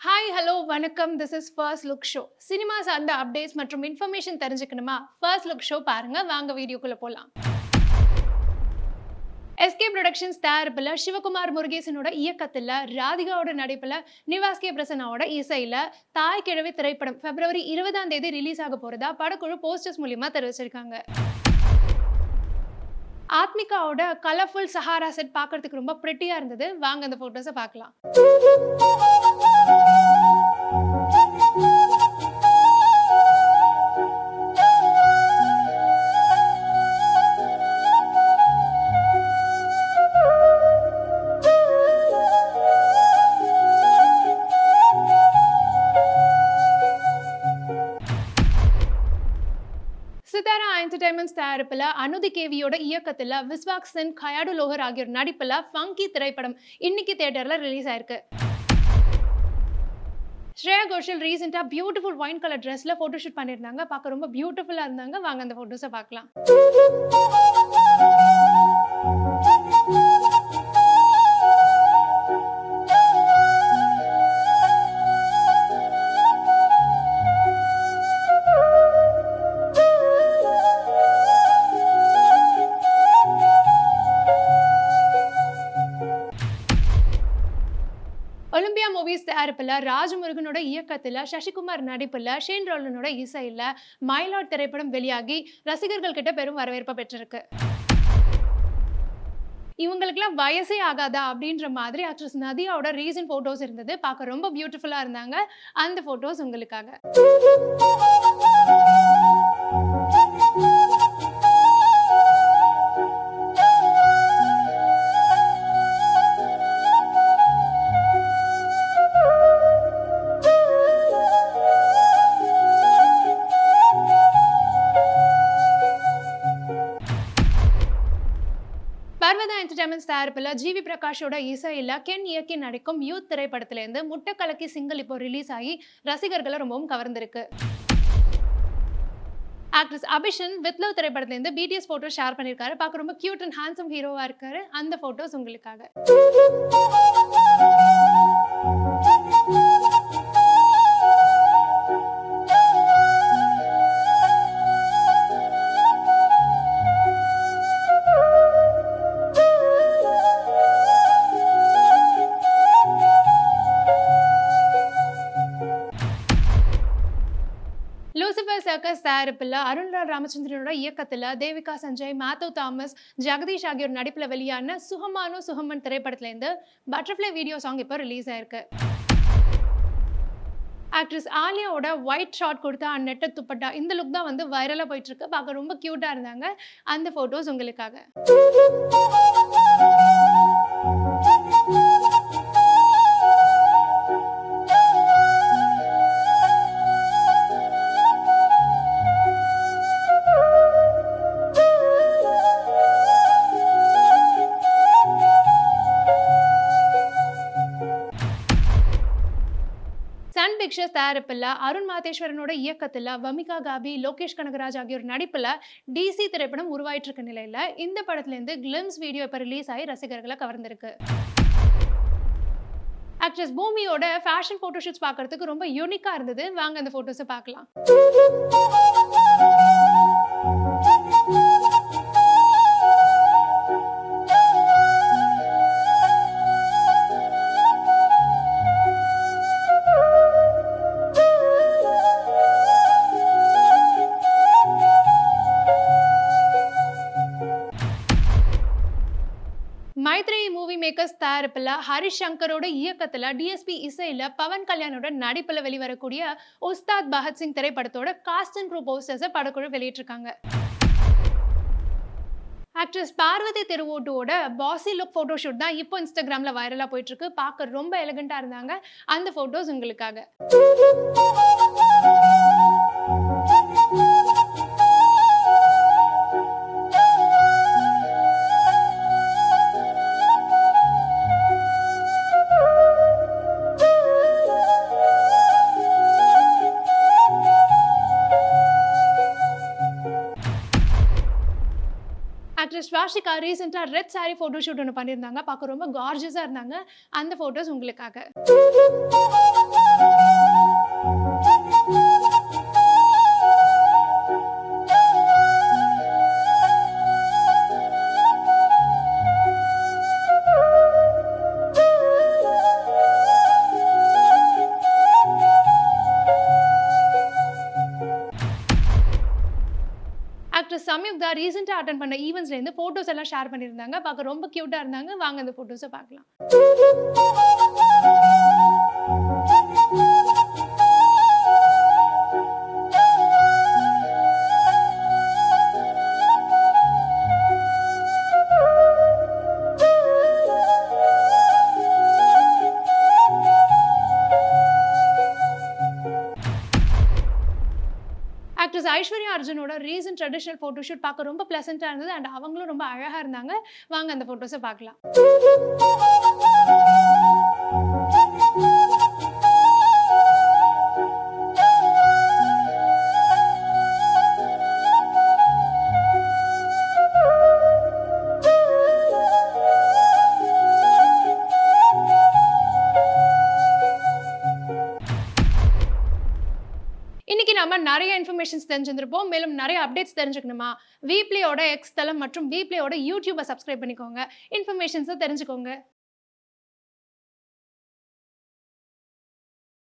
Hi, hello, வணக்கம். This is first look show. Cinema சார்ந்த updates மற்றும் இன்ஃபர்மேஷன் தெரிஞ்சுக்கணுமா? ஃபர்ஸ்ட் லுக் ஷோ பாருங்க. வாங்க வீடியோக்குள்ள போலாம். எஸ்கே புரொடக்ஷன்ஸ் தயாரிப்புல சிவகுமார் முருகேசனோட இயக்கத்துல ராதிகாவோட நடிப்புல நிவாஸ் கே பிரசன்னாவோட இசையில தாய் கிழவி திரைப்படம் பிப்ரவரி 20ஆம் தேதி ரிலீஸ் ஆக போறதா படக்குழு போஸ்டர்ஸ் மூலியமா தெரிவிச்சிருக்காங்க. ஆத்மிகாவோட கலர்ஃபுல் சஹாரா செட் பார்க்கறதுக்கு ரொம்ப பிரிட்டியா இருந்தது. வாங்க அந்த போட்டோஸை பார்க்கலாம். சிதாரா என்டர்டைன்மெண்ட்ஸ் தயாரிப்புல அனுதி கேவியோட இயக்கத்துல விஸ்வாக் சென், கயாடு லோகர் ஆகியோர் நடிப்புல ஃபங்கி திரைப்படம் இன்னைக்கு தியேட்டர்ல ரிலீஸ் ஆயிருக்கு. ஸ்ரேயா கோஷல் ரீசெண்டா பியூட்டிஃபுல் ஒயின் கலர் ட்ரெஸ்ல போட்டோ ஷூட் பண்ணியிருந்தாங்க. பார்க்க ரொம்ப பியூட்டிஃபுல்லா இருந்தாங்க. வாங்க அந்த போட்டோஸை பார்க்கலாம். ஒலிம்பியா மூவிஸ் தயாரிப்புல ராஜமுருகனோட இயக்கத்துல சசிகுமார் நடிப்புல ஷேன் ரோலனோட இசையில மைலாட் திரைப்படம் வெளியாகி ரசிகர்கள் கிட்ட பெரும் வரவேற்பை பெற்றிருக்கு. இவங்களுக்குலாம் வயசே ஆகாதா அப்படின்ற மாதிரி ஆக்ட்ரஸ் நதியாவோட ரீசன்ட் போட்டோஸ் இருந்தது. பார்க்க ரொம்ப பியூட்டிஃபுல்லா இருந்தாங்க. அந்த போட்டோஸ் உங்களுக்காக. பர்வதா என்டர்டைன்மெண்ட்ஸ் தயாரிப்புல ஜிவி பிரகாஷோட இசையில கென் இயக்கி நடிக்கும் யூத் திரைப்படத்துல இருந்து முட்டை கலக்கி சிங்கிள் இப்போ ரிலீஸ் ஆகி ரசிகர்களை ரொம்பவும் கவர்ந்திருக்கு. ஆக்ட்ரஸ் அபிஷன் வித் லவ் திரைப்படத்துல இருந்து பிடிஎஸ் போட்டோ ஷேர் பண்ணிருக்காரு. பார்க்க ரொம்ப கியூட் அண்ட் ஹேண்ட்ஸம் ஹீரோவா இருக்காரு. அந்த போட்டோஸ் உங்களுக்காக. லூசிபர் சர்க்கஸ் தயாரிப்புல அருண்ராஜ் ராமச்சந்திரனோட இயக்கத்துல தேவிகா சஞ்சய், மேத்யூ தாமஸ், ஜெகதீஷ் ஆகியோர் நடிப்புல வெளியான சுகமானோ சுகமன் திரைப்படத்துல இருந்து பட்டர்ஃப்ளை வீடியோ சாங் இப்போ ரிலீஸ் ஆயிருக்கு. ஆக்ட்ரஸ் ஆலியாவோட ஒயிட் ஷார்ட் கொடுத்த அந்நெட்ட துப்பட்டா இந்த லுக் தான் வந்து வைரலா போயிட்டு இருக்கு. பார்க்க ரொம்ப கியூட்டா இருந்தாங்க. அந்த போட்டோஸ் உங்களுக்காக. சன் பிக்சர்ஸ் தயாரிப்புல அருண் மாதேஸ்வரனோட இயக்கத்துல வமிகா காபி, லோகேஷ் கனகராஜ் ஆகியோர் நடிப்புல டிசி திரைப்படம் உருவாயிட்டு இருக்க நிலையில இந்த படத்துல இருந்து கிளிம்ஸ் வீடியோ இப்ப ரிலீஸ் ஆகி ரசிகர்களை கவர்ந்திருக்கு. ஆக்ட்ரஸ் பூமியோட ஃபேஷன் போட்டோஷூட்ஸ் பார்க்கறதுக்கு ரொம்ப யூனிக்கா இருந்தது. வாங்க அந்த போட்டோஸை பார்க்கலாம். மைத்ரேயி மூவி மேக்கர்ஸ் தயாரிப்புல ஹரிஷ் சங்கரோட இயக்கத்துல டிஎஸ்பி இசையில பவன் கல்யாணோட நடிப்புல வெளிவரக்கூடிய உஸ்தாத் பகத்சிங் திரைப்படத்தோட காஸ்ட் அண்ட் க்ரூ போஸ்டர்ஸை படக்குழு வெளியிட்டிருக்காங்க. ஆக்ட்ரஸ் பார்வதி திருவோட்டோட பாசி லுக் போட்டோ ஷூட் தான் இப்போ இன்ஸ்டாகிராம்ல வைரலா போயிட்டு இருக்கு. பார்க்க ரொம்ப எலிகண்டா இருந்தாங்க. அந்த போட்டோஸ் உங்களுக்காக. ஆக்ட்ரஸ் ஸ்வாஷிகா ரீசெண்டா ரெட் சாரி போட்டோ ஷூட் ஒன்று பண்ணியிருந்தாங்க. பார்க்க ரொம்ப கார்ஜியஸா இருந்தாங்க. அந்த போட்டோஸ் உங்களுக்காக. சம்யுக்தா ரீசென்ட்டா அட்டெண்ட் பண்ண ஈவென்ட்ஸ்லேருந்து ஃபோட்டோஸ் எல்லாம் ஷேர் பண்ணியிருந்தாங்க. பார்க்க ரொம்ப கியூட்டா இருந்தாங்க. வாங்க அந்த ஃபோட்டோஸ பார்க்கலாம். ஆக்ட்ரஸ் ஐஸ்வர்யா அர்ஜுனோட ரீசென்ட் ட்ரெடிஷனல் ஃபோட்டோ ஷூட் பார்க்க ரொம்ப பிளசன்ட்டா இருந்தது. அண்ட் அவங்களும் ரொம்ப அழகா இருந்தாங்க. வாங்க அந்த ஃபோட்டோஸ பார்க்கலாம். இன்னைக்கு நம்ம நெறைய இன்ஃபர்மேஷன்ஸ் தெரிஞ்சிருந்திருப்போம். மேலும் நெறைய அப்டேட்ஸ் தெரிஞ்சுக்கணுமா? Vplay ஓட எக்ஸ் தளம் மற்றும் Vplay ஓட யூடியூப சப்ஸ்கிரைப் பண்ணிக்கோங்க. இன்ஃபர்மேஷன்ஸ தெரிஞ்சுக்கோங்க.